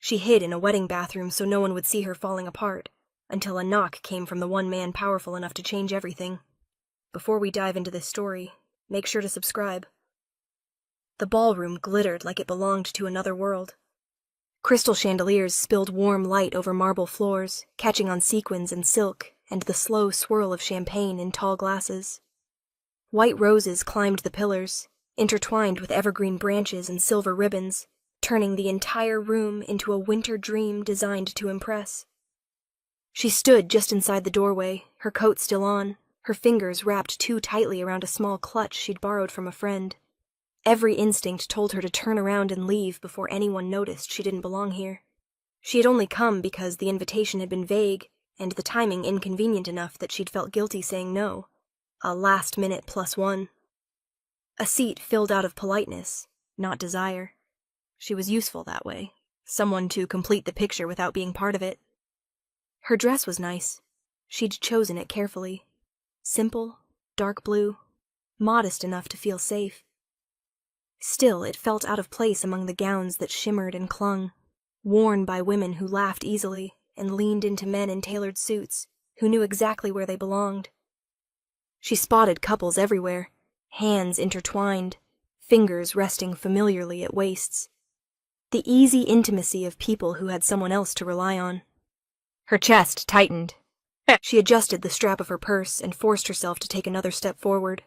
She hid in a wedding bathroom so no one would see her falling apart, until a knock came from the one man powerful enough to change everything. Before we dive into this story, make sure to subscribe. The ballroom glittered like it belonged to another world. Crystal chandeliers spilled warm light over marble floors, catching on sequins and silk and the slow swirl of champagne in tall glasses. White roses climbed the pillars, intertwined with evergreen branches and silver ribbons, turning the entire room into a winter dream designed to impress. She stood just inside the doorway, her coat still on, her fingers wrapped too tightly around a small clutch she'd borrowed from a friend. Every instinct told her to turn around and leave before anyone noticed she didn't belong here. She had only come because the invitation had been vague and the timing inconvenient enough that she'd felt guilty saying no. A last-minute +1. A seat filled out of politeness, not desire. She was useful that way, someone to complete the picture without being part of it. Her dress was nice. She'd chosen it carefully. Simple, dark blue, modest enough to feel safe. Still, it felt out of place among the gowns that shimmered and clung, worn by women who laughed easily and leaned into men in tailored suits who knew exactly where they belonged. She spotted couples everywhere, hands intertwined, fingers resting familiarly at waists. The easy intimacy of people who had someone else to rely on. Her chest tightened. She adjusted the strap of her purse and forced herself to take another step forward.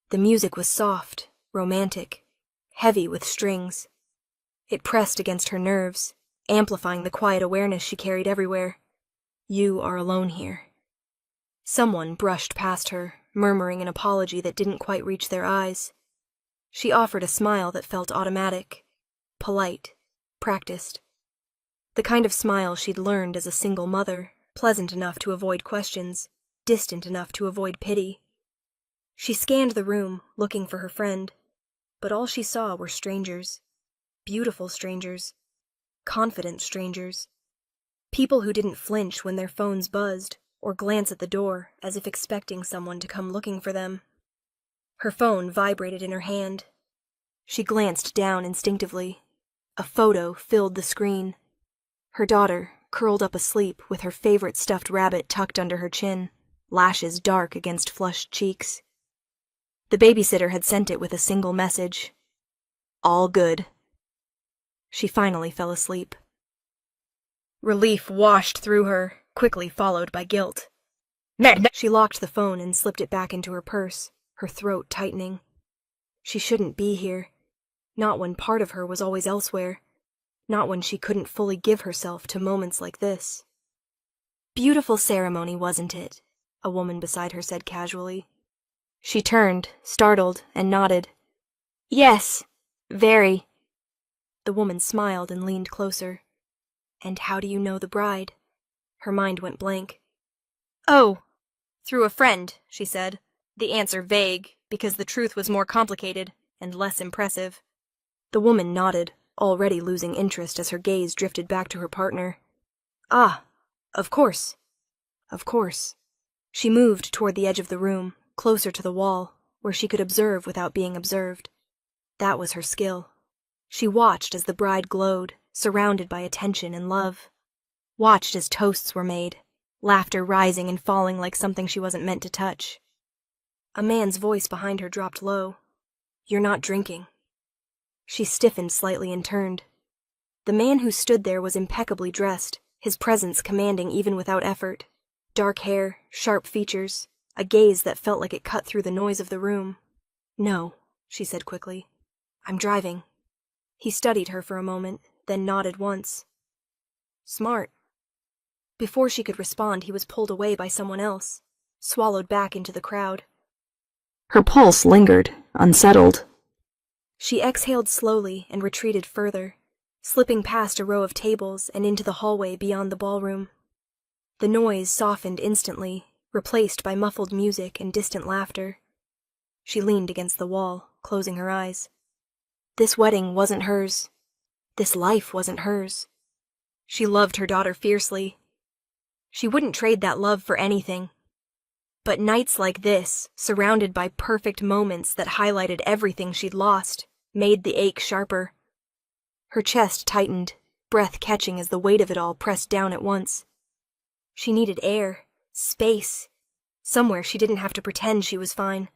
The music was soft, romantic, heavy with strings. It pressed against her nerves, amplifying the quiet awareness she carried everywhere. You are alone here. Someone brushed past her, murmuring an apology that didn't quite reach their eyes. She offered a smile that felt automatic, polite, practiced. The kind of smile she'd learned as a single mother, pleasant enough to avoid questions, distant enough to avoid pity. She scanned the room, looking for her friend, but all she saw were strangers. Beautiful strangers. Confident strangers. People who didn't flinch when their phones buzzed, or glance at the door as if expecting someone to come looking for them. Her phone vibrated in her hand. She glanced down instinctively. A photo filled the screen. Her daughter, curled up asleep with her favorite stuffed rabbit tucked under her chin, lashes dark against flushed cheeks. The babysitter had sent it with a single message. All good. She finally fell asleep. Relief washed through her, quickly followed by guilt. She locked the phone and slipped it back into her purse, her throat tightening. She shouldn't be here. Not when part of her was always elsewhere. Not when she couldn't fully give herself to moments like this. Beautiful ceremony, wasn't it? A woman beside her said casually. She turned, startled, and nodded. Yes, very. The woman smiled and leaned closer. And how do you know the bride? Her mind went blank. Oh, through a friend, she said, the answer vague, because the truth was more complicated and less impressive. The woman nodded, already losing interest as her gaze drifted back to her partner. Ah, of course. Of course. She moved toward the edge of the room, closer to the wall, where she could observe without being observed. That was her skill. She watched as the bride glowed, surrounded by attention and love. Watched as toasts were made, laughter rising and falling like something she wasn't meant to touch. A man's voice behind her dropped low. You're not drinking. She stiffened slightly and turned. The man who stood there was impeccably dressed, his presence commanding even without effort. Dark hair, sharp features, a gaze that felt like it cut through the noise of the room. No, she said quickly. I'm driving. He studied her for a moment, then nodded once. Smart. Before she could respond, he was pulled away by someone else, swallowed back into the crowd. Her pulse lingered, unsettled. She exhaled slowly and retreated further, slipping past a row of tables and into the hallway beyond the ballroom. The noise softened instantly, replaced by muffled music and distant laughter. She leaned against the wall, closing her eyes. This wedding wasn't hers. This life wasn't hers. She loved her daughter fiercely. She wouldn't trade that love for anything. But nights like this, surrounded by perfect moments that highlighted everything she'd lost, made the ache sharper. Her chest tightened, breath catching as the weight of it all pressed down at once. She needed air, space, somewhere she didn't have to pretend she was fine.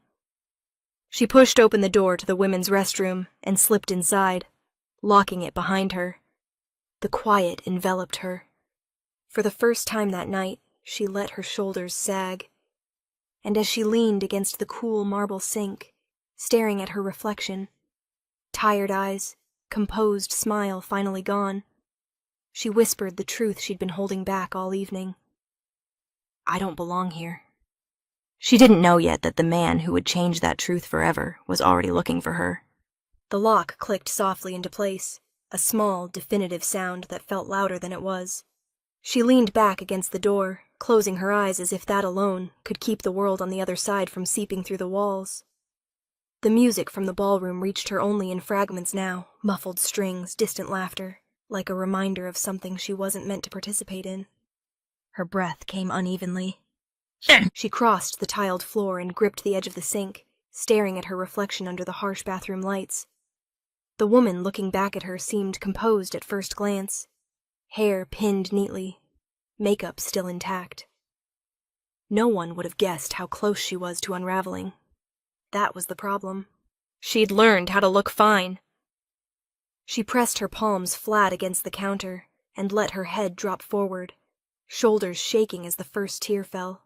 She pushed open the door to the women's restroom and slipped inside, locking it behind her. The quiet enveloped her. For the first time that night, she let her shoulders sag. And as she leaned against the cool marble sink, staring at her reflection, tired eyes, composed smile finally gone, she whispered the truth she'd been holding back all evening. I don't belong here. She didn't know yet that the man who would change that truth forever was already looking for her. The lock clicked softly into place, a small, definitive sound that felt louder than it was. She leaned back against the door, closing her eyes as if that alone could keep the world on the other side from seeping through the walls. The music from the ballroom reached her only in fragments now, muffled strings, distant laughter, like a reminder of something she wasn't meant to participate in. Her breath came unevenly. She crossed the tiled floor and gripped the edge of the sink, staring at her reflection under the harsh bathroom lights. The woman looking back at her seemed composed at first glance, hair pinned neatly, makeup still intact. No one would have guessed how close she was to unraveling. That was the problem. She'd learned how to look fine. She pressed her palms flat against the counter and let her head drop forward, shoulders shaking as the first tear fell.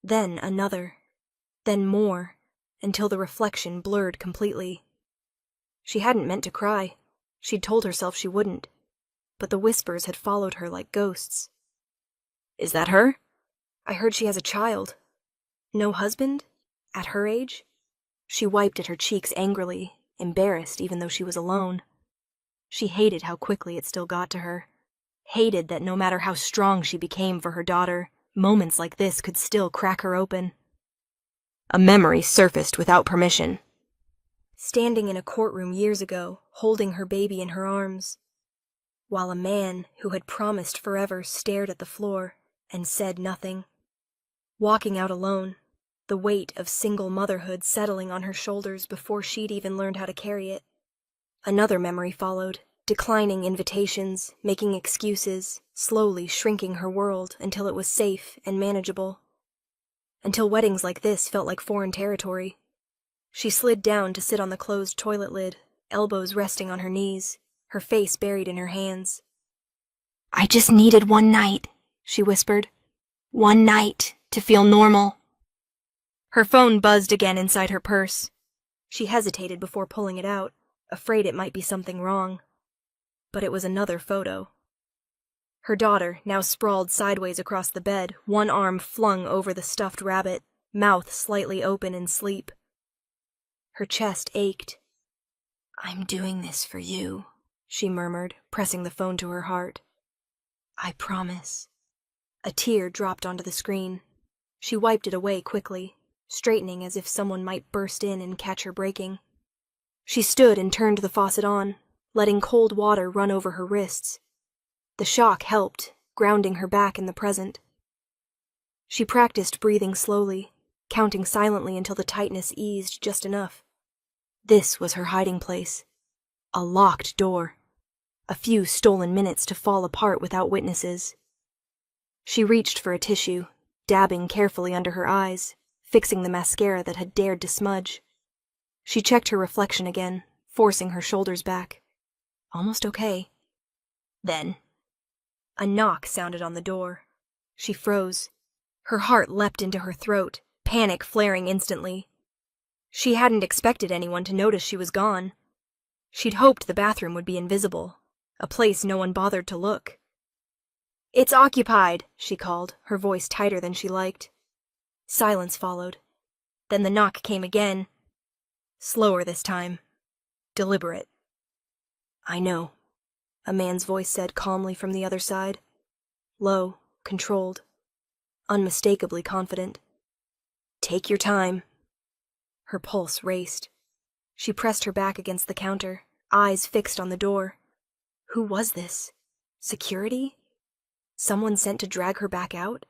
Then another, then more, until the reflection blurred completely. She hadn't meant to cry. She'd told herself she wouldn't, but the whispers had followed her like ghosts. Is that her? I heard she has a child. No husband? At her age? She wiped at her cheeks angrily, embarrassed even though she was alone. She hated how quickly it still got to her. Hated that no matter how strong she became for her daughter, moments like this could still crack her open. A memory surfaced without permission. Standing in a courtroom years ago, holding her baby in her arms, while a man who had promised forever stared at the floor and said nothing. Walking out alone, the weight of single motherhood settling on her shoulders before she'd even learned how to carry it. Another memory followed, declining invitations, making excuses, slowly shrinking her world until it was safe and manageable. Until weddings like this felt like foreign territory. She slid down to sit on the closed toilet lid, elbows resting on her knees, her face buried in her hands. I just needed one night, she whispered. One night to feel normal. Her phone buzzed again inside her purse. She hesitated before pulling it out, afraid it might be something wrong. But it was another photo. Her daughter, now sprawled sideways across the bed, one arm flung over the stuffed rabbit, mouth slightly open in sleep. Her chest ached. I'm doing this for you, she murmured, pressing the phone to her heart. I promise. A tear dropped onto the screen. She wiped it away quickly, straightening as if someone might burst in and catch her breaking. She stood and turned the faucet on, letting cold water run over her wrists. The shock helped, grounding her back in the present. She practiced breathing slowly, counting silently until the tightness eased just enough. This was her hiding place. A locked door. A few stolen minutes to fall apart without witnesses. She reached for a tissue, dabbing carefully under her eyes, fixing the mascara that had dared to smudge. She checked her reflection again, forcing her shoulders back. Almost okay. Then, a knock sounded on the door. She froze. Her heart leapt into her throat, panic flaring instantly. She hadn't expected anyone to notice she was gone. She'd hoped the bathroom would be invisible, a place no one bothered to look. It's occupied, she called, her voice tighter than she liked. Silence followed. Then the knock came again. Slower this time. Deliberate. I know, a man's voice said calmly from the other side. Low, controlled, unmistakably confident. Take your time. Her pulse raced. She pressed her back against the counter, eyes fixed on the door. Who was this? Security? Someone sent to drag her back out?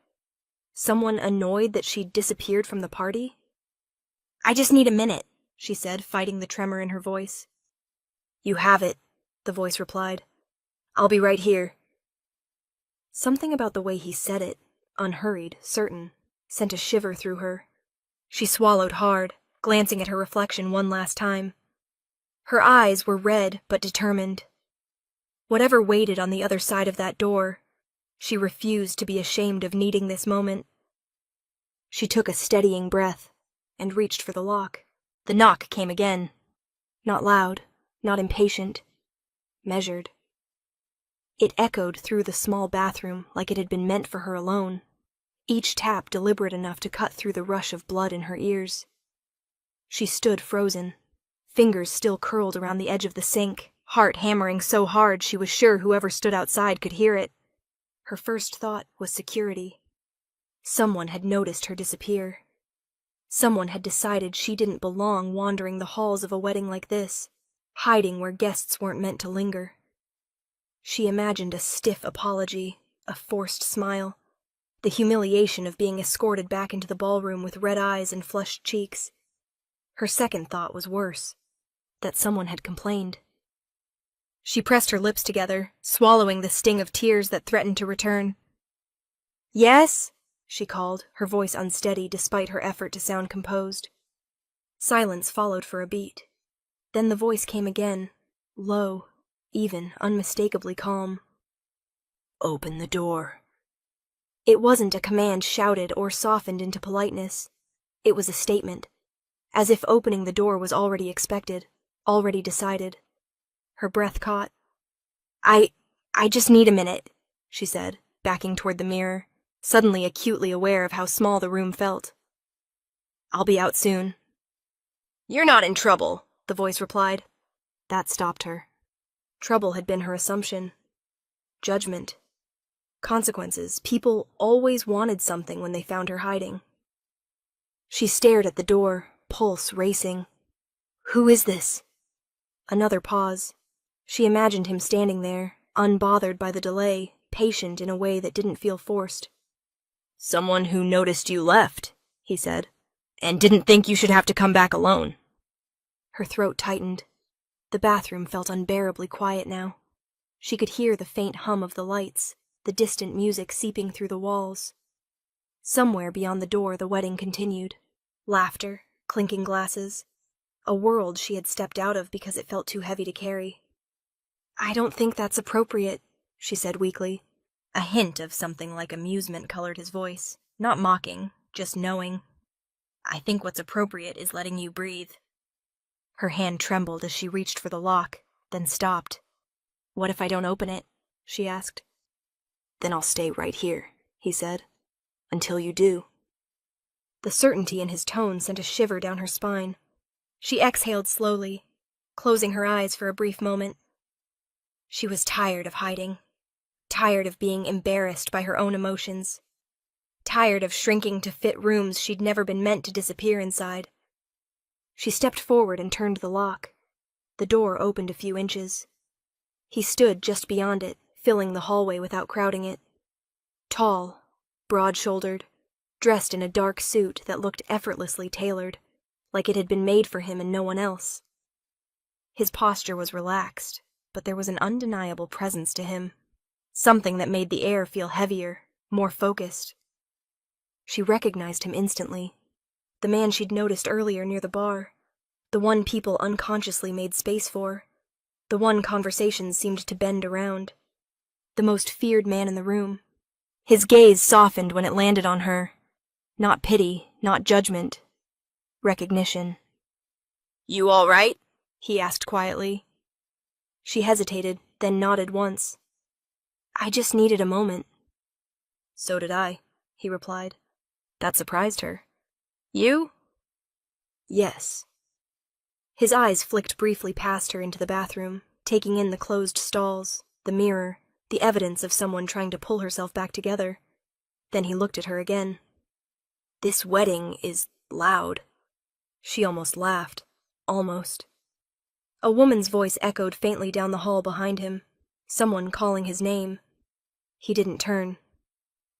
Someone annoyed that she'd disappeared from the party? I just need a minute, she said, fighting the tremor in her voice. You have it, the voice replied. I'll be right here. Something about the way he said it, unhurried, certain, sent a shiver through her. She swallowed hard, glancing at her reflection one last time. Her eyes were red but determined. Whatever waited on the other side of that door, she refused to be ashamed of needing this moment. She took a steadying breath and reached for the lock. The knock came again. Not loud, not impatient, measured. It echoed through the small bathroom like it had been meant for her alone, each tap deliberate enough to cut through the rush of blood in her ears. She stood frozen, fingers still curled around the edge of the sink, heart hammering so hard she was sure whoever stood outside could hear it. Her first thought was security. Someone had noticed her disappear. Someone had decided she didn't belong wandering the halls of a wedding like this, hiding where guests weren't meant to linger. She imagined a stiff apology, a forced smile, the humiliation of being escorted back into the ballroom with red eyes and flushed cheeks. Her second thought was worse, that someone had complained. She pressed her lips together, swallowing the sting of tears that threatened to return. "Yes?" she called, her voice unsteady despite her effort to sound composed. Silence followed for a beat. Then the voice came again, low, even, unmistakably calm. "Open the door." It wasn't a command shouted or softened into politeness. It was a statement, as if opening the door was already expected, already decided. Her breath caught. I just need a minute," she said, backing toward the mirror, suddenly acutely aware of how small the room felt. "I'll be out soon." "You're not in trouble," the voice replied. That stopped her. Trouble had been her assumption. Judgment. Consequences. People always wanted something when they found her hiding. She stared at the door, pulse racing. "Who is this?" Another pause. She imagined him standing there, unbothered by the delay, patient in a way that didn't feel forced. "Someone who noticed you left," he said, "and didn't think you should have to come back alone." Her throat tightened. The bathroom felt unbearably quiet now. She could hear the faint hum of the lights, the distant music seeping through the walls. Somewhere beyond the door the wedding continued. Laughter, clinking glasses. A world she had stepped out of because it felt too heavy to carry. "I don't think that's appropriate," she said weakly. A hint of something like amusement colored his voice. Not mocking, just knowing. "I think what's appropriate is letting you breathe." Her hand trembled as she reached for the lock, then stopped. "What if I don't open it?" she asked. "Then I'll stay right here," he said. "Until you do." The certainty in his tone sent a shiver down her spine. She exhaled slowly, closing her eyes for a brief moment. She was tired of hiding, tired of being embarrassed by her own emotions, tired of shrinking to fit rooms she'd never been meant to disappear inside. She stepped forward and turned the lock. The door opened a few inches. He stood just beyond it, filling the hallway without crowding it. Tall, broad-shouldered, dressed in a dark suit that looked effortlessly tailored, like it had been made for him and no one else. His posture was relaxed, but there was an undeniable presence to him, something that made the air feel heavier, more focused. She recognized him instantly. The man she'd noticed earlier near the bar. The one people unconsciously made space for. The one conversations seemed to bend around. The most feared man in the room. His gaze softened when it landed on her. Not pity, not judgment. Recognition. "You all right?" he asked quietly. She hesitated, then nodded once. "I just needed a moment." "So did I," he replied. That surprised her. "You?" "Yes." His eyes flicked briefly past her into the bathroom, taking in the closed stalls, the mirror, the evidence of someone trying to pull herself back together. Then he looked at her again. "This wedding is loud." She almost laughed. Almost. A woman's voice echoed faintly down the hall behind him, someone calling his name. He didn't turn.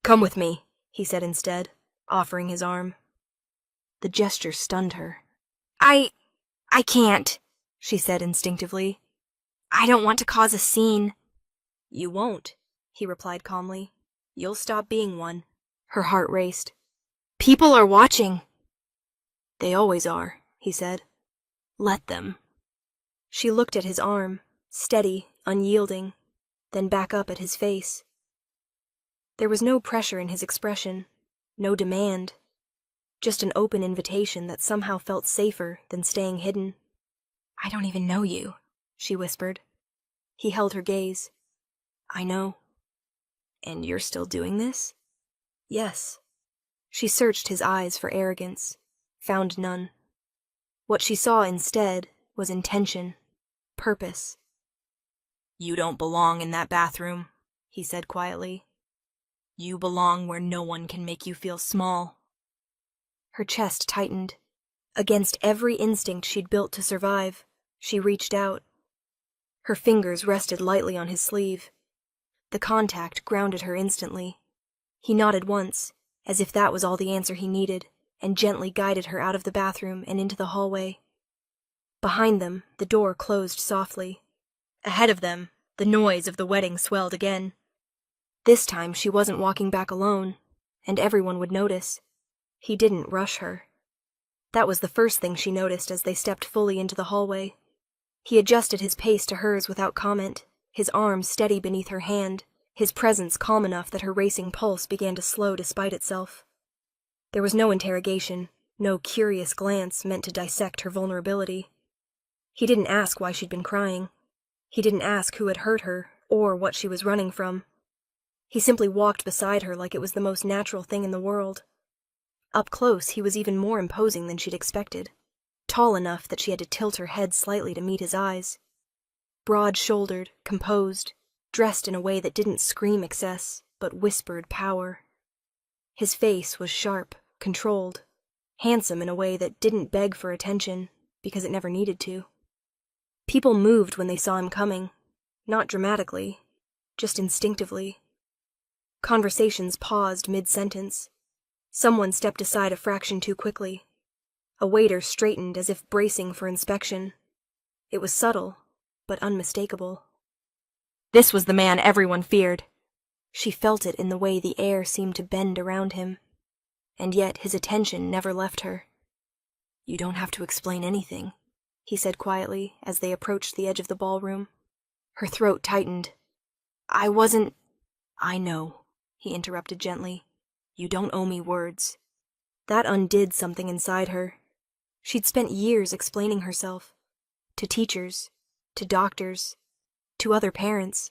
"Come with me," he said instead, offering his arm. The gesture stunned her. I can't," she said instinctively. "I don't want to cause a scene." You won't, he replied calmly. You'll stop being one. Her heart raced. People are watching. They always are, he said. Let them. She looked at his arm, steady, unyielding, then back up at his face. There was no pressure in his expression, no demand, just an open invitation that somehow felt safer than staying hidden. I don't even know you, she whispered. He held her gaze. I know. And you're still doing this? Yes. She searched his eyes for arrogance, found none. What she saw instead was intention, purpose. You don't belong in that bathroom, he said quietly. You belong where no one can make you feel small. Her chest tightened. Against every instinct she'd built to survive, she reached out. Her fingers rested lightly on his sleeve. The contact grounded her instantly. He nodded once, as if that was all the answer he needed, and gently guided her out of the bathroom and into the hallway. Behind them, the door closed softly. Ahead of them, the noise of the wedding swelled again. This time she wasn't walking back alone, and everyone would notice. He didn't rush her. That was the first thing she noticed as they stepped fully into the hallway. He adjusted his pace to hers without comment, his arm steady beneath her hand, his presence calm enough that her racing pulse began to slow despite itself. There was no interrogation, no curious glance meant to dissect her vulnerability. He didn't ask why she'd been crying. He didn't ask who had hurt her, or what she was running from. He simply walked beside her like it was the most natural thing in the world. Up close, he was even more imposing than she'd expected, tall enough that she had to tilt her head slightly to meet his eyes. Broad-shouldered, composed, dressed in a way that didn't scream excess, but whispered power. His face was sharp, controlled, handsome in a way that didn't beg for attention, because it never needed to. People moved when they saw him coming, not dramatically, just instinctively. Conversations paused mid-sentence. Someone stepped aside a fraction too quickly. A waiter straightened as if bracing for inspection. It was subtle, but unmistakable. This was the man everyone feared. She felt it in the way the air seemed to bend around him, and yet his attention never left her. You don't have to explain anything, he said quietly as they approached the edge of the ballroom. Her throat tightened. I know, he interrupted gently. You don't owe me words. That undid something inside her. She'd spent years explaining herself. To teachers, to doctors, to other parents,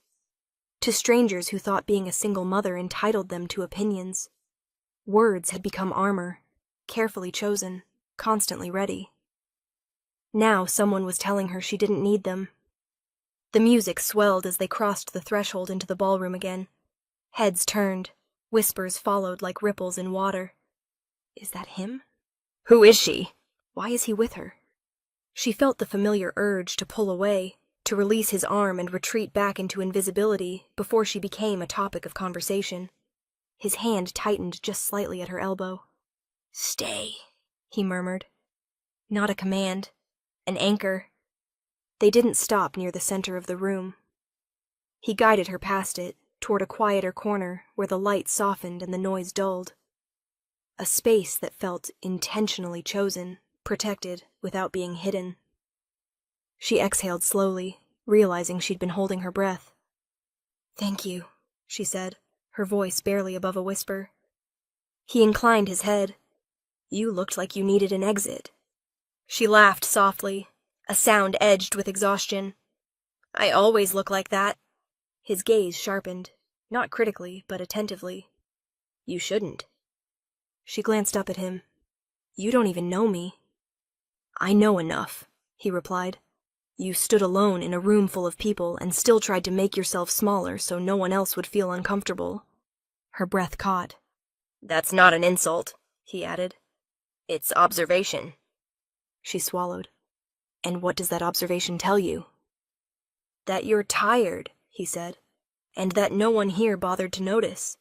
to strangers who thought being a single mother entitled them to opinions. Words had become armor, carefully chosen, constantly ready. Now someone was telling her she didn't need them. The music swelled as they crossed the threshold into the ballroom again. Heads turned, whispers followed like ripples in water. Is that him? Who is she? Why is he with her? She felt the familiar urge to pull away, to release his arm and retreat back into invisibility before she became a topic of conversation. His hand tightened just slightly at her elbow. Stay, he murmured. Not a command, an anchor. They didn't stop near the center of the room. He guided her past it, toward a quieter corner where the light softened and the noise dulled. A space that felt intentionally chosen, protected without being hidden. She exhaled slowly, realizing she'd been holding her breath. Thank you, she said, her voice barely above a whisper. He inclined his head. You looked like you needed an exit. She laughed softly, a sound edged with exhaustion. I always look like that. His gaze sharpened, not critically, but attentively. You shouldn't. She glanced up at him. You don't even know me. I know enough, he replied. You stood alone in a room full of people and still tried to make yourself smaller so no one else would feel uncomfortable. Her breath caught. That's not an insult, he added. It's observation. She swallowed. And what does that observation tell you? That you're tired, he said, and that no one here bothered to notice.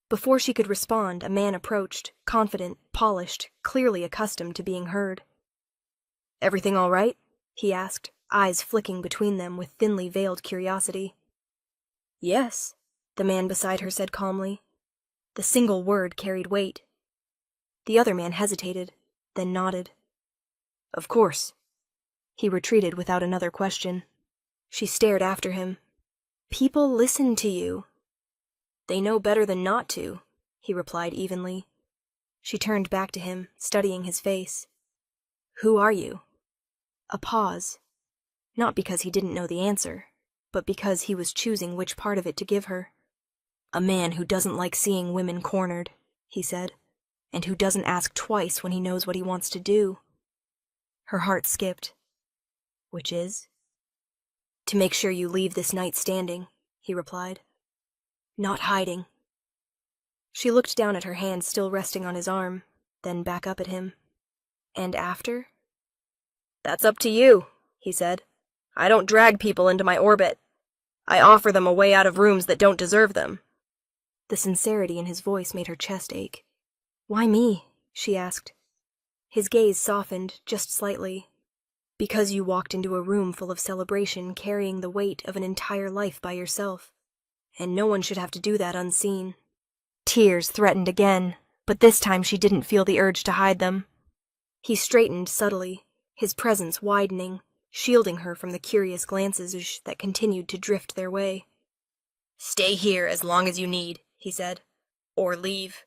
Before she could respond, a man approached, confident, polished, clearly accustomed to being heard. Everything all right? He asked, eyes flicking between them with thinly veiled curiosity. Yes, the man beside her said calmly. The single word carried weight. The other man hesitated, then nodded. Of course. He retreated without another question. She stared after him. People listen to you. They know better than not to, he replied evenly. She turned back to him, studying his face. Who are you? A pause. Not because he didn't know the answer, but because he was choosing which part of it to give her. A man who doesn't like seeing women cornered, he said, and who doesn't ask twice when he knows what he wants to do. Her heart skipped. Which is? To make sure you leave this night standing, he replied. Not hiding. She looked down at her hand still resting on his arm, then back up at him. And after? That's up to you, he said. I don't drag people into my orbit. I offer them a way out of rooms that don't deserve them. The sincerity in his voice made her chest ache. Why me? She asked. His gaze softened just slightly. Because you walked into a room full of celebration carrying the weight of an entire life by yourself. And no one should have to do that unseen. Tears threatened again, but this time she didn't feel the urge to hide them. He straightened subtly, his presence widening, shielding her from the curious glances that continued to drift their way. Stay here as long as you need, he said. Or leave.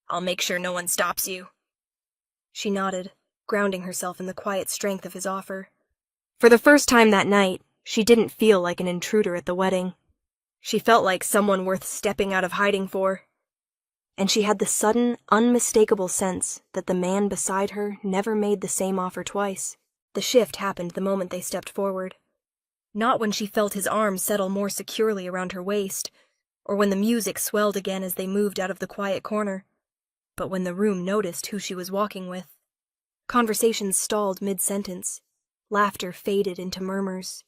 I'll make sure no one stops you. She nodded, grounding herself in the quiet strength of his offer. For the first time that night, she didn't feel like an intruder at the wedding. She felt like someone worth stepping out of hiding for. And she had the sudden, unmistakable sense that the man beside her never made the same offer twice. The shift happened the moment they stepped forward. Not when she felt his arm settle more securely around her waist, or when the music swelled again as they moved out of the quiet corner, but when the room noticed who she was walking with. Conversations stalled mid-sentence. Laughter faded into murmurs.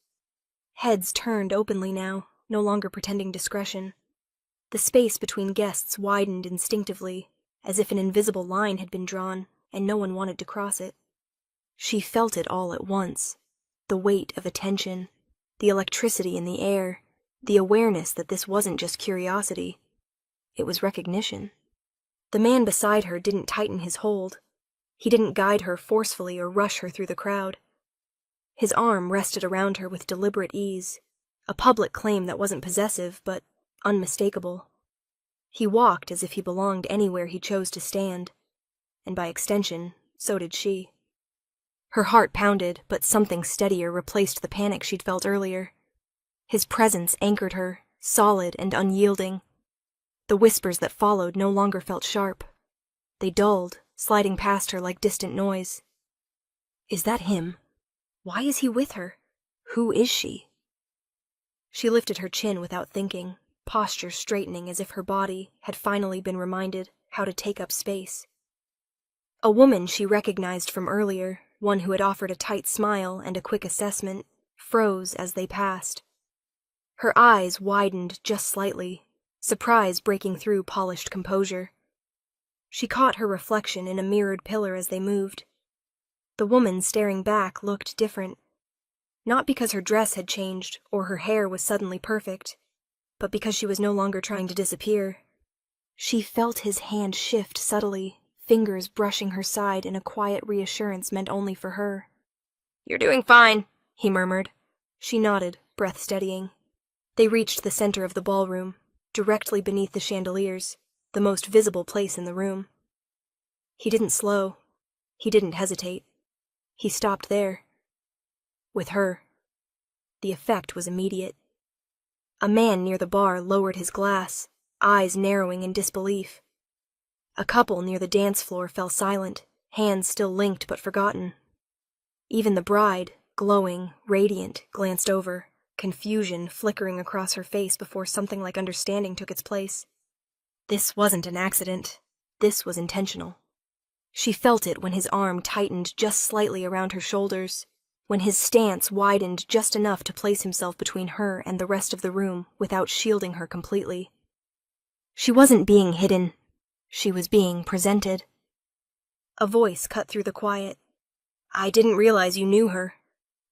Heads turned openly now, no longer pretending discretion. The space between guests widened instinctively, as if an invisible line had been drawn, and no one wanted to cross it. She felt it all at once. The weight of attention, the electricity in the air, the awareness that this wasn't just curiosity. It was recognition. The man beside her didn't tighten his hold. He didn't guide her forcefully or rush her through the crowd. His arm rested around her with deliberate ease, a public claim that wasn't possessive, but unmistakable. He walked as if he belonged anywhere he chose to stand, and by extension, so did she. Her heart pounded, but something steadier replaced the panic she'd felt earlier. His presence anchored her, solid and unyielding. The whispers that followed no longer felt sharp. They dulled, sliding past her like distant noise. Is that him? Why is he with her? Who is she? She lifted her chin without thinking, posture straightening as if her body had finally been reminded how to take up space. A woman she recognized from earlier, one who had offered a tight smile and a quick assessment, froze as they passed. Her eyes widened just slightly, surprise breaking through polished composure. She caught her reflection in a mirrored pillar as they moved. The woman staring back looked different. Not because her dress had changed or her hair was suddenly perfect, but because she was no longer trying to disappear. She felt his hand shift subtly, fingers brushing her side in a quiet reassurance meant only for her. You're doing fine, he murmured. She nodded, breath steadying. They reached the center of the ballroom, directly beneath the chandeliers, the most visible place in the room. He didn't slow. He didn't hesitate. He stopped there. With her. The effect was immediate. A man near the bar lowered his glass, eyes narrowing in disbelief. A couple near the dance floor fell silent, hands still linked but forgotten. Even the bride, glowing, radiant, glanced over, confusion flickering across her face before something like understanding took its place. This wasn't an accident. This was intentional. She felt it when his arm tightened just slightly around her shoulders, when his stance widened just enough to place himself between her and the rest of the room without shielding her completely. She wasn't being hidden. She was being presented. A voice cut through the quiet. I didn't realize you knew her.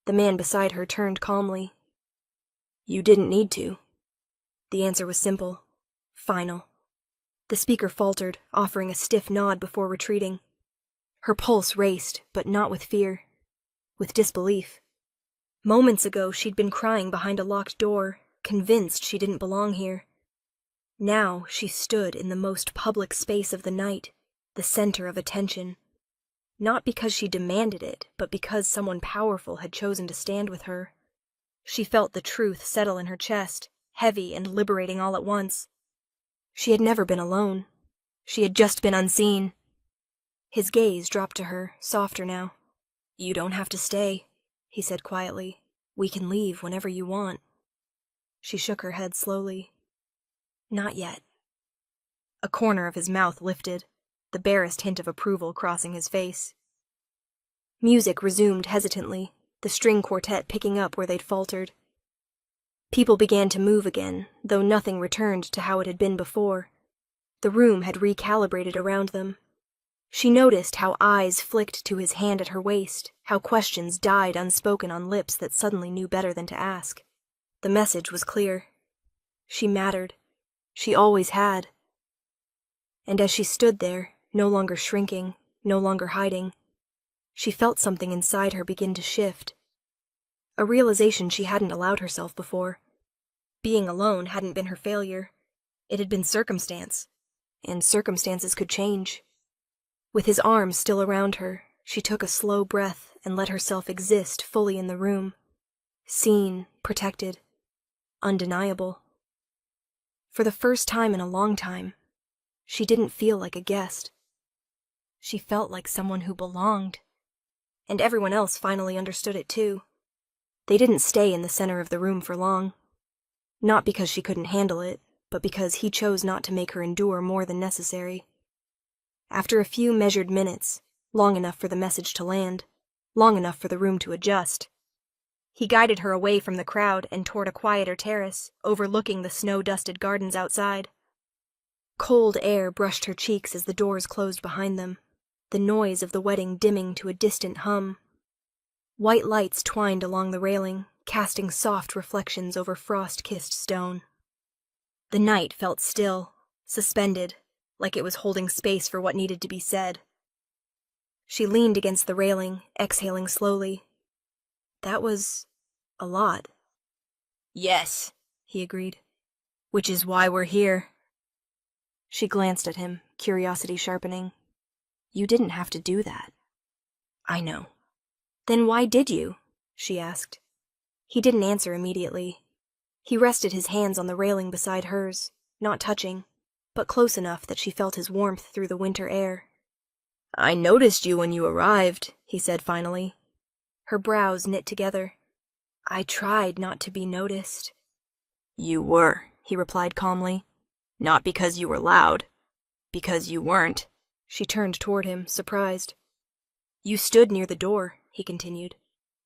The man beside her turned calmly. You didn't need to. The answer was simple. Final. The speaker faltered, offering a stiff nod before retreating. Her pulse raced, but not with fear. With disbelief. Moments ago, she'd been crying behind a locked door, convinced she didn't belong here. Now she stood in the most public space of the night, the center of attention. Not because she demanded it, but because someone powerful had chosen to stand with her. She felt the truth settle in her chest, heavy and liberating all at once. She had never been alone. She had just been unseen. His gaze dropped to her, softer now. "You don't have to stay," he said quietly. "We can leave whenever you want." She shook her head slowly. "Not yet." A corner of his mouth lifted, the barest hint of approval crossing his face. Music resumed hesitantly, the string quartet picking up where they'd faltered. People began to move again, though nothing returned to how it had been before. The room had recalibrated around them. She noticed how eyes flicked to his hand at her waist, how questions died unspoken on lips that suddenly knew better than to ask. The message was clear. She mattered. She always had. And as she stood there, no longer shrinking, no longer hiding, she felt something inside her begin to shift. A realization she hadn't allowed herself before. Being alone hadn't been her failure. It had been circumstance. And circumstances could change. With his arms still around her, she took a slow breath and let herself exist fully in the room. Seen, protected, undeniable. For the first time in a long time, she didn't feel like a guest. She felt like someone who belonged. And everyone else finally understood it too. They didn't stay in the center of the room for long. Not because she couldn't handle it, but because he chose not to make her endure more than necessary. After a few measured minutes, long enough for the message to land, long enough for the room to adjust, he guided her away from the crowd and toward a quieter terrace, overlooking the snow-dusted gardens outside. Cold air brushed her cheeks as the doors closed behind them, the noise of the wedding dimming to a distant hum. White lights twined along the railing, casting soft reflections over frost-kissed stone. The night felt still, suspended, like it was holding space for what needed to be said. She leaned against the railing, exhaling slowly. That was a lot. "Yes," he agreed. "Which is why we're here." She glanced at him, curiosity sharpening. "You didn't have to do that." "I know." "Then why did you?" she asked. He didn't answer immediately. He rested his hands on the railing beside hers, not touching, but close enough that she felt his warmth through the winter air. "I noticed you when you arrived," he said finally. Her brows knit together. "I tried not to be noticed." "You were," he replied calmly. "Not because you were loud. Because you weren't." She turned toward him, surprised. "You stood near the door," he continued.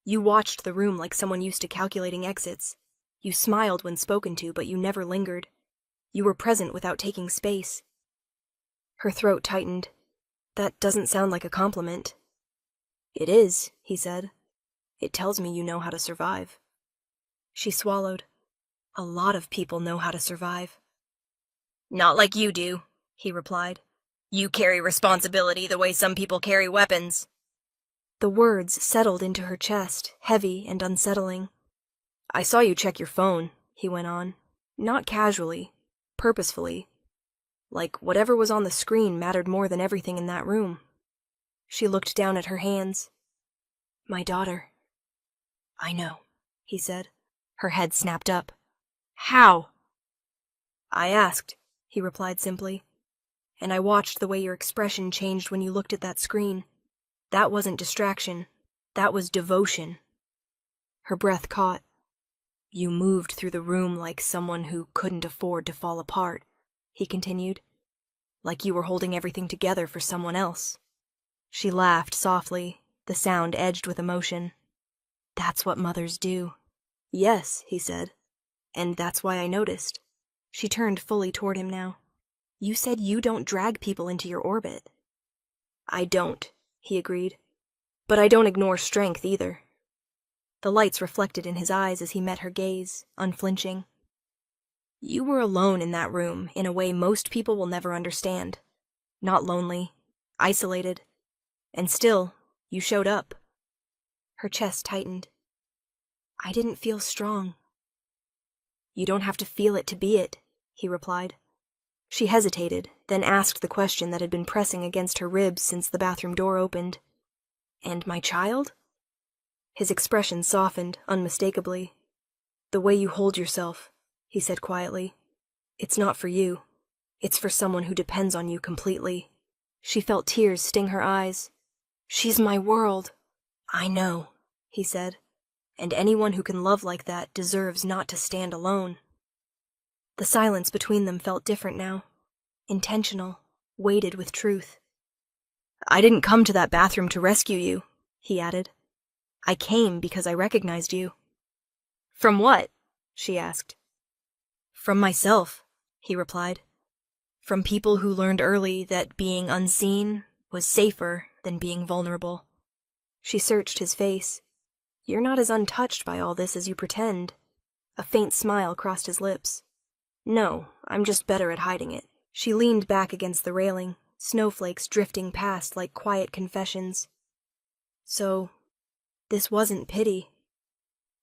"You watched the room like someone used to calculating exits. You smiled when spoken to, but you never lingered. You were present without taking space." Her throat tightened. "That doesn't sound like a compliment." "It is," he said. "It tells me you know how to survive." She swallowed. "A lot of people know how to survive." "Not like you do," he replied. "You carry responsibility the way some people carry weapons." The words settled into her chest, heavy and unsettling. "I saw you check your phone," he went on. Not casually, purposefully. Like whatever was on the screen mattered more than everything in that room. She looked down at her hands. "My daughter." "I know," he said. Her head snapped up. "How?" "I asked," he replied simply. "And I watched the way your expression changed when you looked at that screen. That wasn't distraction. That was devotion." Her breath caught. "You moved through the room like someone who couldn't afford to fall apart," he continued. "Like you were holding everything together for someone else." She laughed softly, the sound edged with emotion. "That's what mothers do." "Yes," he said. "And that's why I noticed." She turned fully toward him now. "You said you don't drag people into your orbit." "I don't," he agreed. "But I don't ignore strength either." The lights reflected in his eyes as he met her gaze, unflinching. You were alone in that room in a way most people will never understand. Not lonely, isolated, and still, you showed up. Her chest tightened. I didn't feel strong. You don't have to feel it to be it, he replied. She hesitated, then asked the question that had been pressing against her ribs since the bathroom door opened. And my child? His expression softened, unmistakably. The way you hold yourself, he said quietly. It's not for you. It's for someone who depends on you completely. She felt tears sting her eyes. She's my world. I know, he said. And anyone who can love like that deserves not to stand alone. The silence between them felt different now. Intentional, weighted with truth. I didn't come to that bathroom to rescue you, he added. I came because I recognized you. From what? She asked. From myself, he replied. From people who learned early that being unseen was safer than being vulnerable. She searched his face. You're not as untouched by all this as you pretend. A faint smile crossed his lips. No, I'm just better at hiding it. She leaned back against the railing, snowflakes drifting past like quiet confessions. So, this wasn't pity.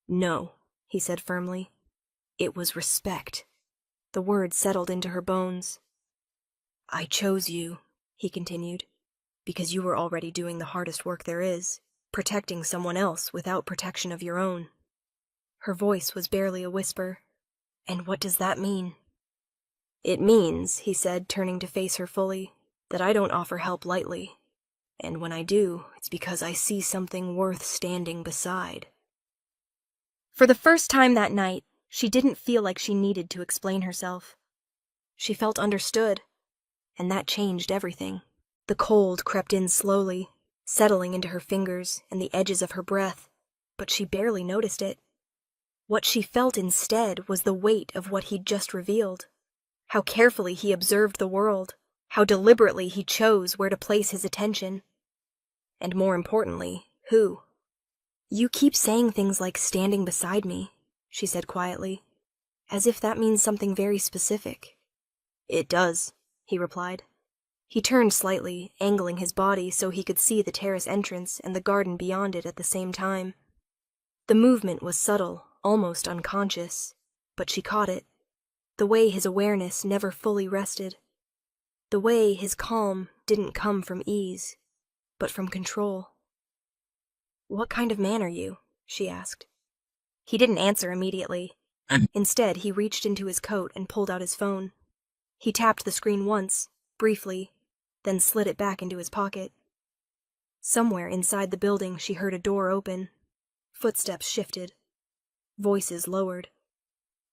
No, he said firmly. It was respect. The words settled into her bones. I chose you, he continued, because you were already doing the hardest work there is, protecting someone else without protection of your own. Her voice was barely a whisper. And what does that mean? It means, he said, turning to face her fully, that I don't offer help lightly. And when I do, it's because I see something worth standing beside. For the first time that night, she didn't feel like she needed to explain herself. She felt understood, and that changed everything. The cold crept in slowly, settling into her fingers and the edges of her breath, but she barely noticed it. What she felt instead was the weight of what he'd just revealed. How carefully he observed the world, how deliberately he chose where to place his attention. And more importantly, who. You keep saying things like standing beside me, she said quietly, as if that means something very specific. It does, he replied. He turned slightly, angling his body so he could see the terrace entrance and the garden beyond it at the same time. The movement was subtle, almost unconscious, but she caught it. The way his awareness never fully rested. The way his calm didn't come from ease, but from control. What kind of man are you? She asked. He didn't answer immediately. Instead, he reached into his coat and pulled out his phone. He tapped the screen once, briefly, then slid it back into his pocket. Somewhere inside the building, she heard a door open. Footsteps shifted. Voices lowered.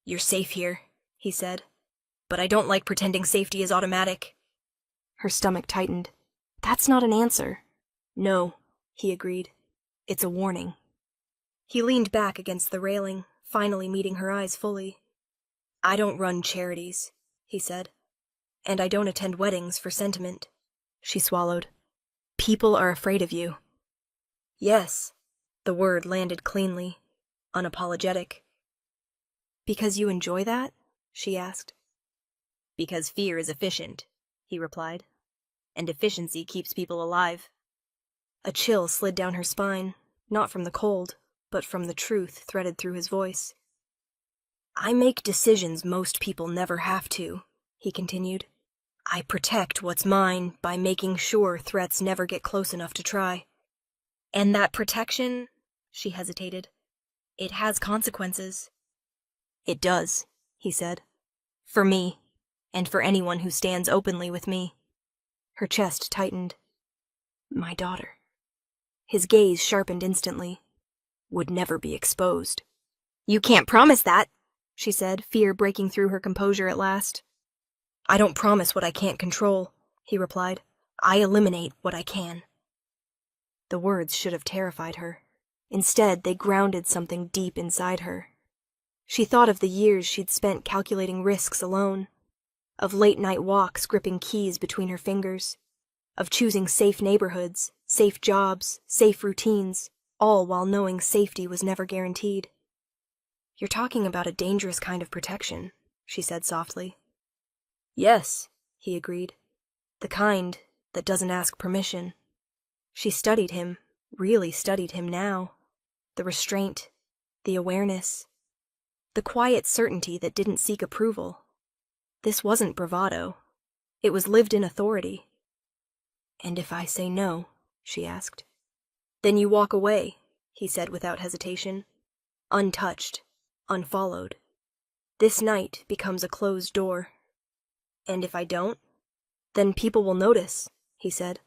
You're safe here, he said. But I don't like pretending safety is automatic. Her stomach tightened. That's not an answer. No, he agreed. It's a warning. He leaned back against the railing, finally meeting her eyes fully. I don't run charities, he said. And I don't attend weddings for sentiment. She swallowed. People are afraid of you. Yes, the word landed cleanly, unapologetic. Because you enjoy that? She asked. Because fear is efficient, he replied. And efficiency keeps people alive. A chill slid down her spine, not from the cold, but from the truth threaded through his voice. I make decisions most people never have to, he continued. I protect what's mine by making sure threats never get close enough to try. And that protection, she hesitated, it has consequences. It does, he said. For me, and for anyone who stands openly with me. Her chest tightened. My daughter. His gaze sharpened instantly. Would never be exposed. You can't promise that, she said, fear breaking through her composure at last. I don't promise what I can't control, he replied. I eliminate what I can. The words should have terrified her. Instead, they grounded something deep inside her. She thought of the years she'd spent calculating risks alone, of late-night walks gripping keys between her fingers, of choosing safe neighborhoods, safe jobs, safe routines, all while knowing safety was never guaranteed. You're talking about a dangerous kind of protection, she said softly. Yes, he agreed. The kind that doesn't ask permission. She studied him, really studied him now. The restraint, the awareness, the quiet certainty that didn't seek approval. This wasn't bravado. It was lived-in authority. And if I say no, she asked. Then you walk away, he said without hesitation. Untouched, unfollowed. This night becomes a closed door. And if I don't, then people will notice, he said.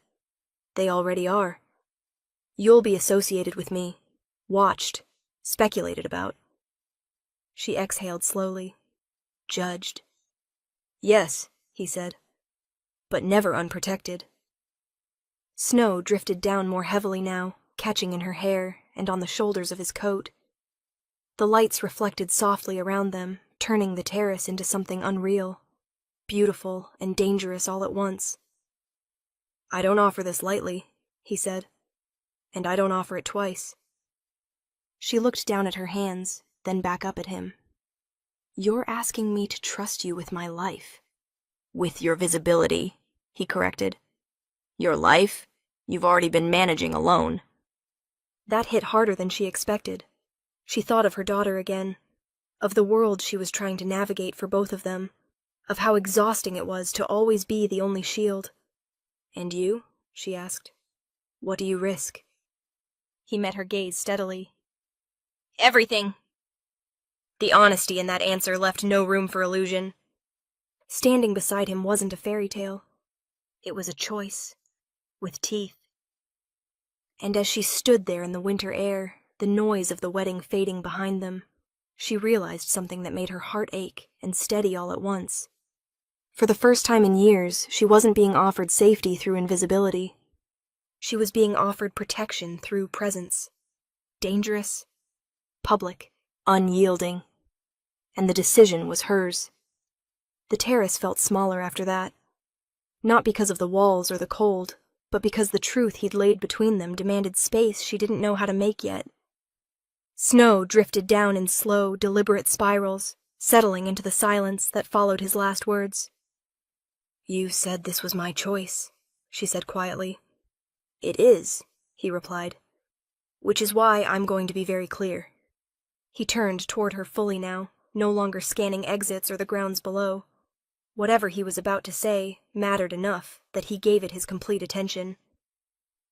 They already are. You'll be associated with me, watched, speculated about. She exhaled slowly, judged. Yes, he said, but never unprotected. Snow drifted down more heavily now, catching in her hair and on the shoulders of his coat. The lights reflected softly around them, turning the terrace into something unreal, beautiful and dangerous all at once. I don't offer this lightly, he said, and I don't offer it twice. She looked down at her hands, then back up at him. You're asking me to trust you with my life. With your visibility, he corrected. Your life? You've already been managing alone. That hit harder than she expected. She thought of her daughter again, of the world she was trying to navigate for both of them, of how exhausting it was to always be the only shield. And you? She asked. What do you risk? He met her gaze steadily. Everything. The honesty in that answer left no room for illusion. Standing beside him wasn't a fairy tale. It was a choice, with teeth. And as she stood there in the winter air, the noise of the wedding fading behind them, she realized something that made her heart ache and steady all at once. For the first time in years, she wasn't being offered safety through invisibility. She was being offered protection through presence. Dangerous, public, unyielding. And the decision was hers. The terrace felt smaller after that. Not because of the walls or the cold, but because the truth he'd laid between them demanded space she didn't know how to make yet. Snow drifted down in slow, deliberate spirals, settling into the silence that followed his last words. You said this was my choice, she said quietly. It is, he replied. Which is why I'm going to be very clear. He turned toward her fully now, no longer scanning exits or the grounds below. Whatever he was about to say mattered enough that he gave it his complete attention.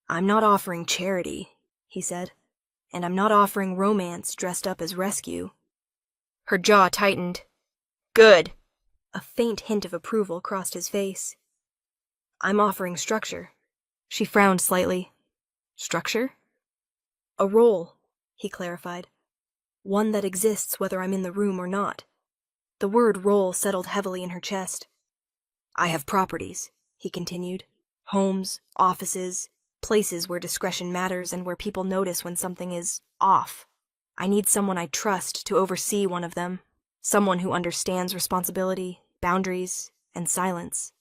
I'm not offering charity, he said, and I'm not offering romance dressed up as rescue. Her jaw tightened. Good. A faint hint of approval crossed his face. I'm offering structure. She frowned slightly. Structure? A role, he clarified. One that exists whether I'm in the room or not. The word role settled heavily in her chest. I have properties, he continued. Homes, offices, places where discretion matters and where people notice when something is off. I need someone I trust to oversee one of them. Someone who understands responsibility, boundaries, and silence.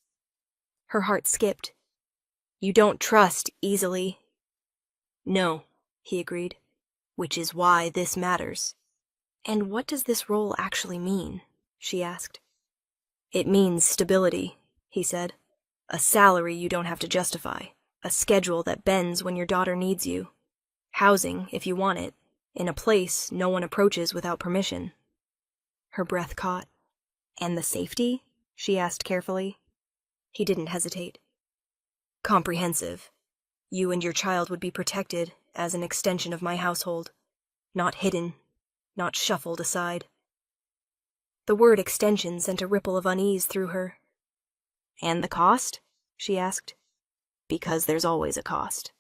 Her heart skipped. You don't trust easily. No, he agreed, which is why this matters. And what does this role actually mean? She asked. It means stability, he said. A salary you don't have to justify. A schedule that bends when your daughter needs you. Housing, if you want it, in a place no one approaches without permission. Her breath caught. And the safety? She asked carefully. He didn't hesitate. Comprehensive. You and your child would be protected as an extension of my household. Not hidden, not shuffled aside. The word extension sent a ripple of unease through her. And the cost? She asked. Because there's always a cost.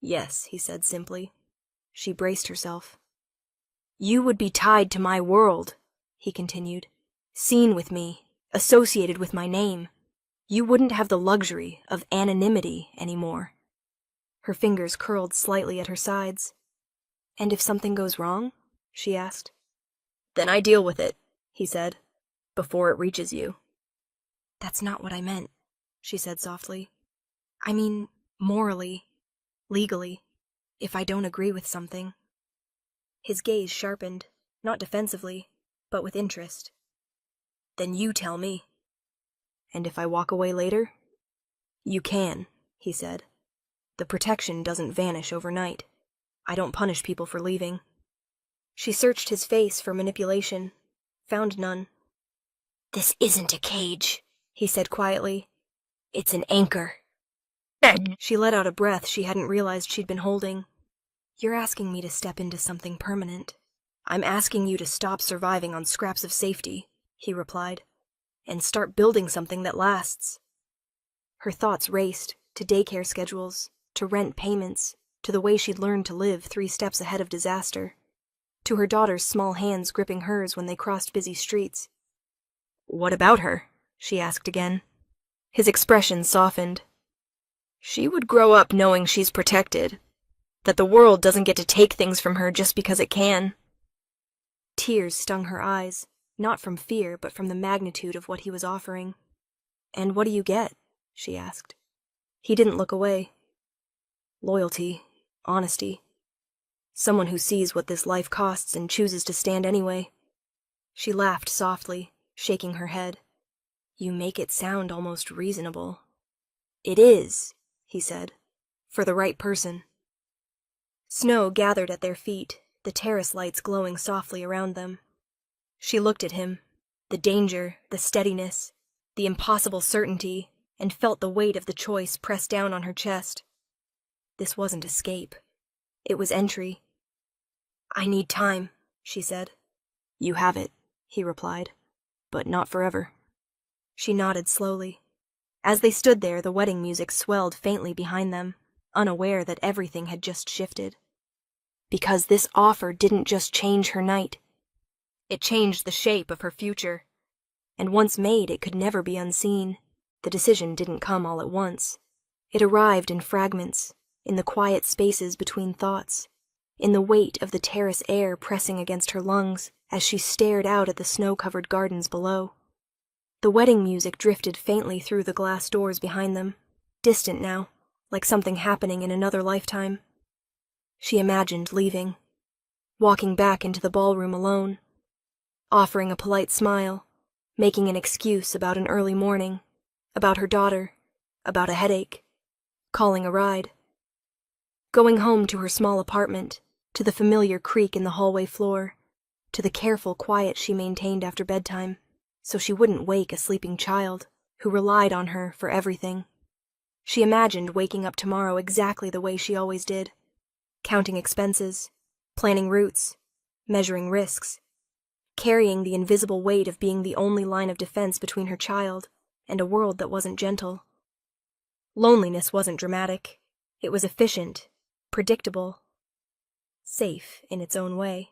Yes, he said simply. She braced herself. You would be tied to my world, he continued. Seen with me, associated with my name. You wouldn't have the luxury of anonymity anymore. Her fingers curled slightly at her sides. And if something goes wrong? She asked. Then I deal with it, he said, before it reaches you. That's not what I meant, she said softly. I mean, morally, legally, if I don't agree with something. His gaze sharpened, not defensively, but with interest. Then you tell me. And if I walk away later? You can, he said. The protection doesn't vanish overnight. I don't punish people for leaving. She searched his face for manipulation, found none. This isn't a cage, he said quietly. It's an anchor. She let out a breath she hadn't realized she'd been holding. You're asking me to step into something permanent. I'm asking you to stop surviving on scraps of safety, he replied, and start building something that lasts. Her thoughts raced to daycare schedules, to rent payments, to the way she'd learned to live 3 steps ahead of disaster, to her daughter's small hands gripping hers when they crossed busy streets. What about her? She asked again. His expression softened. She would grow up knowing she's protected, that the world doesn't get to take things from her just because it can. Tears stung her eyes, not from fear but from the magnitude of what he was offering. And what do you get? She asked. He didn't look away. Loyalty, honesty. Someone who sees what this life costs and chooses to stand anyway. She laughed softly, shaking her head. You make it sound almost reasonable. It is, he said, for the right person. Snow gathered at their feet, the terrace lights glowing softly around them. She looked at him, the danger, the steadiness, the impossible certainty, and felt the weight of the choice press down on her chest. This wasn't escape. It was entry. I need time, she said. You have it, he replied, but not forever. She nodded slowly. As they stood there, the wedding music swelled faintly behind them, unaware that everything had just shifted. Because this offer didn't just change her night. It changed the shape of her future. And once made, it could never be unseen. The decision didn't come all at once. It arrived in fragments, in the quiet spaces between thoughts, in the weight of the terrace air pressing against her lungs as she stared out at the snow-covered gardens below. The wedding music drifted faintly through the glass doors behind them, distant now, like something happening in another lifetime. She imagined leaving, walking back into the ballroom alone, offering a polite smile, making an excuse about an early morning, about her daughter, about a headache, calling a ride. Going home to her small apartment, to the familiar creak in the hallway floor, to the careful quiet she maintained after bedtime, so she wouldn't wake a sleeping child who relied on her for everything. She imagined waking up tomorrow exactly the way she always did, counting expenses, planning routes, measuring risks, carrying the invisible weight of being the only line of defense between her child and a world that wasn't gentle. Loneliness wasn't dramatic. It was efficient, predictable, safe in its own way.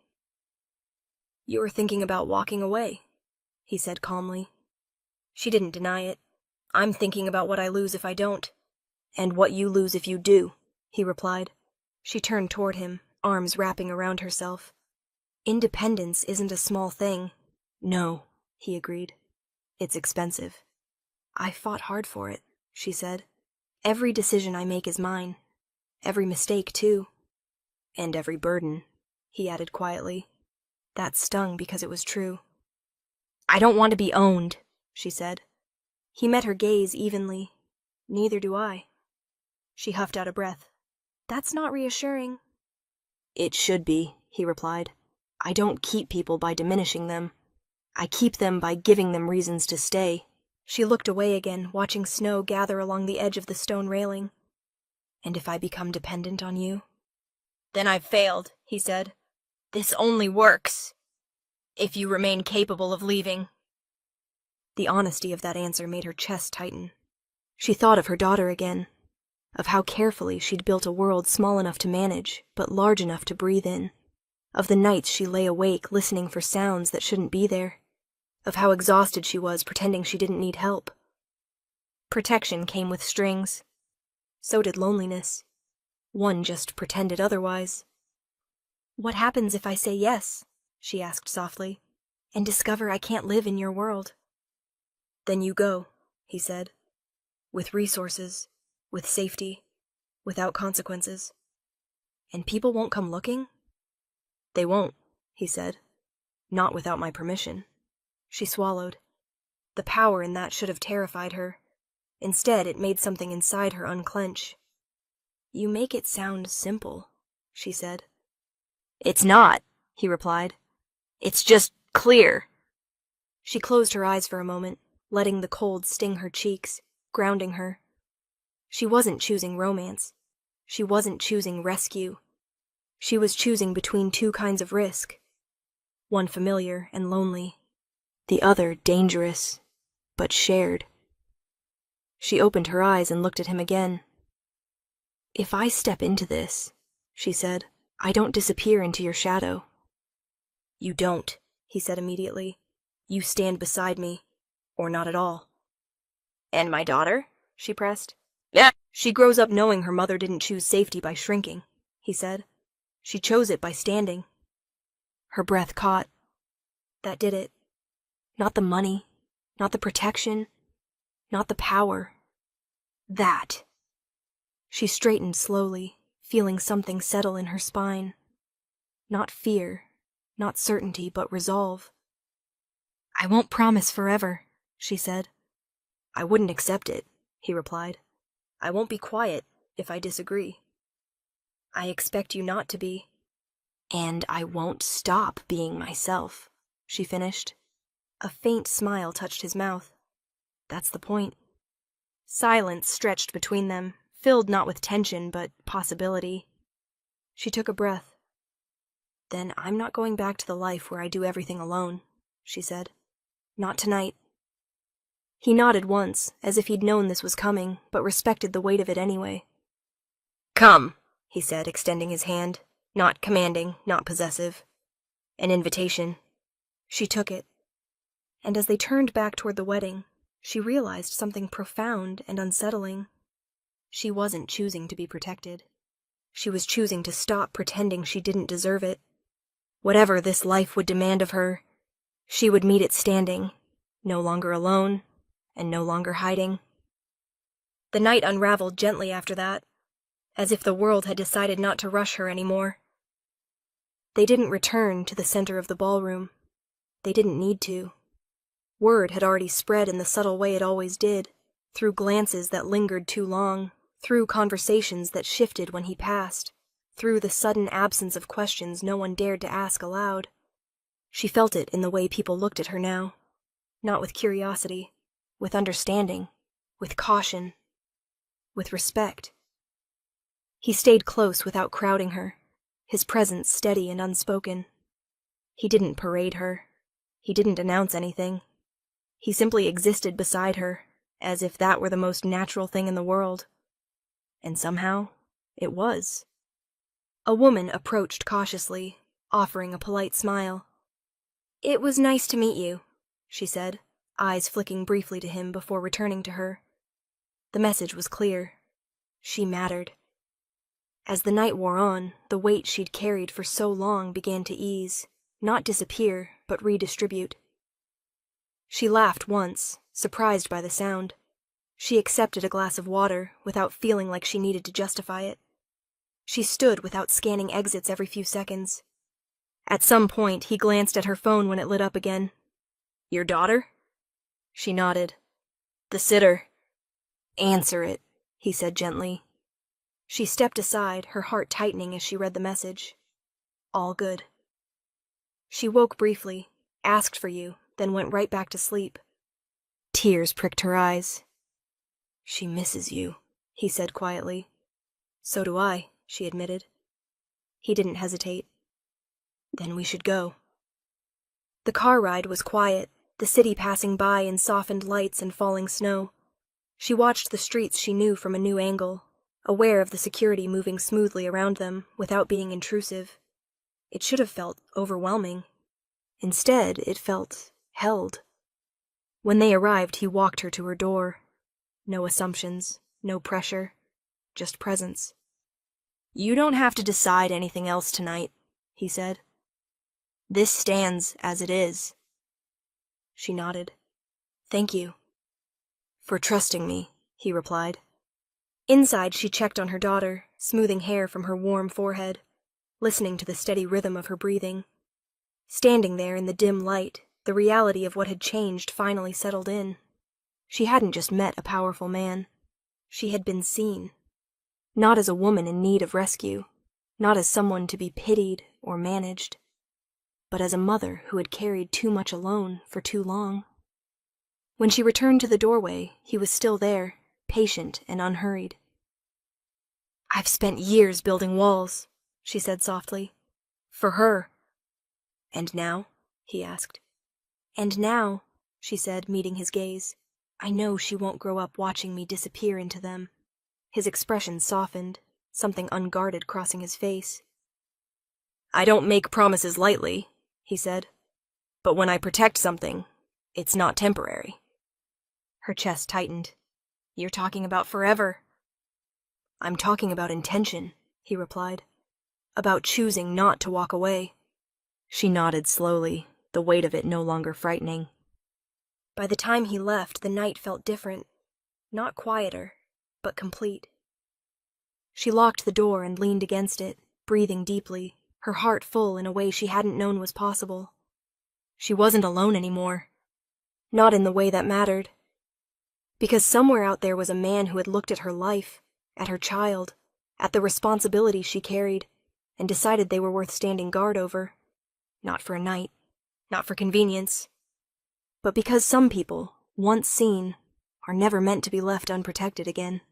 You're thinking about walking away, he said calmly. She didn't deny it. I'm thinking about what I lose if I don't. And what you lose if you do, he replied. She turned toward him, arms wrapping around herself. Independence isn't a small thing. No, he agreed. It's expensive. I fought hard for it, she said. Every decision I make is mine. Every mistake, too. And every burden, he added quietly. That stung because it was true. I don't want to be owned, she said. He met her gaze evenly. Neither do I. She huffed out a breath. That's not reassuring. It should be, he replied. I don't keep people by diminishing them. I keep them by giving them reasons to stay. She looked away again, watching snow gather along the edge of the stone railing. And if I become dependent on you? Then I've failed, he said. This only works if you remain capable of leaving. The honesty of that answer made her chest tighten. She thought of her daughter again, of how carefully she'd built a world small enough to manage, but large enough to breathe in, of the nights she lay awake listening for sounds that shouldn't be there, of how exhausted she was pretending she didn't need help. Protection came with strings. So did loneliness. One just pretended otherwise. What happens if I say yes? She asked softly, and discover I can't live in your world. Then you go, he said, with resources, with safety, without consequences. And people won't come looking? They won't, he said. Not without my permission. She swallowed. The power in that should have terrified her. Instead, it made something inside her unclench. "You make it sound simple," she said. "It's not," he replied. "It's just clear." She closed her eyes for a moment, letting the cold sting her cheeks, grounding her. She wasn't choosing romance. She wasn't choosing rescue. She was choosing between two kinds of risk. One familiar and lonely. The other dangerous, but shared. She opened her eyes and looked at him again. "If I step into this," she said, "I don't disappear into your shadow." "You don't," he said immediately. "You stand beside me, or not at all." "And my daughter?" she pressed. "Yeah." "She grows up knowing her mother didn't choose safety by shrinking," he said. "She chose it by standing." Her breath caught. That did it. Not the money, not the protection, not the power. That. She straightened slowly, feeling something settle in her spine. Not fear, not certainty, but resolve. "I won't promise forever," she said. "I wouldn't accept it," he replied. "I won't be quiet if I disagree. I expect you not to be. And I won't stop being myself," she finished. A faint smile touched his mouth. That's the point. Silence stretched between them, filled not with tension, but possibility. She took a breath. "Then I'm not going back to the life where I do everything alone," she said. "Not tonight." He nodded once, as if he'd known this was coming, but respected the weight of it anyway. "Come," he said, extending his hand. Not commanding, not possessive. An invitation. She took it. And as they turned back toward the wedding, she realized something profound and unsettling. She wasn't choosing to be protected. She was choosing to stop pretending she didn't deserve it. Whatever this life would demand of her, she would meet it standing, no longer alone, and no longer hiding. The night unraveled gently after that, as if the world had decided not to rush her anymore. They didn't return to the center of the ballroom. They didn't need to. Word had already spread in the subtle way it always did, through glances that lingered too long, through conversations that shifted when he passed, through the sudden absence of questions no one dared to ask aloud. She felt it in the way people looked at her now, not with curiosity, with understanding, with caution, with respect. He stayed close without crowding her, his presence steady and unspoken. He didn't parade her. He didn't announce anything. He simply existed beside her, as if that were the most natural thing in the world. And somehow, it was. A woman approached cautiously, offering a polite smile. "It was nice to meet you," she said, eyes flicking briefly to him before returning to her. The message was clear. She mattered. As the night wore on, the weight she'd carried for so long began to ease, not disappear, but redistribute. She laughed once, surprised by the sound. She accepted a glass of water, without feeling like she needed to justify it. She stood without scanning exits every few seconds. At some point, he glanced at her phone when it lit up again. "Your daughter?" She nodded. "The sitter." "Answer it," he said gently. She stepped aside, her heart tightening as she read the message. All good. She woke briefly, asked for you, then went right back to sleep. Tears pricked her eyes. "She misses you," he said quietly. "So do I," she admitted. He didn't hesitate. "Then we should go." The car ride was quiet, the city passing by in softened lights and falling snow. She watched the streets she knew from a new angle, aware of the security moving smoothly around them without being intrusive. It should have felt overwhelming. Instead, it felt held. When they arrived, he walked her to her door. No assumptions, no pressure, just presence. "You don't have to decide anything else tonight," he said. "This stands as it is." She nodded. "Thank you." "For trusting me," he replied. Inside, she checked on her daughter, smoothing hair from her warm forehead, listening to the steady rhythm of her breathing. Standing there in the dim light, The reality of what had changed finally settled in. She hadn't just met a powerful man. She had been seen. Not as a woman in need of rescue, not as someone to be pitied or managed, but as a mother who had carried too much alone for too long. When she returned to the doorway, he was still there, patient and unhurried. "I've spent years building walls," she said softly. "For her." "And now?" he asked. "And now," she said, meeting his gaze, "I know she won't grow up watching me disappear into them." His expression softened, something unguarded crossing his face. "I don't make promises lightly," he said. "But when I protect something, it's not temporary." Her chest tightened. "You're talking about forever." "I'm talking about intention," he replied. "About choosing not to walk away." She nodded slowly, the weight of it no longer frightening. By the time he left, the night felt different. Not quieter, but complete. She locked the door and leaned against it, breathing deeply, her heart full in a way she hadn't known was possible. She wasn't alone anymore. Not in the way that mattered. Because somewhere out there was a man who had looked at her life, at her child, at the responsibility she carried, and decided they were worth standing guard over. Not for a night, not for convenience, but because some people, once seen, are never meant to be left unprotected again.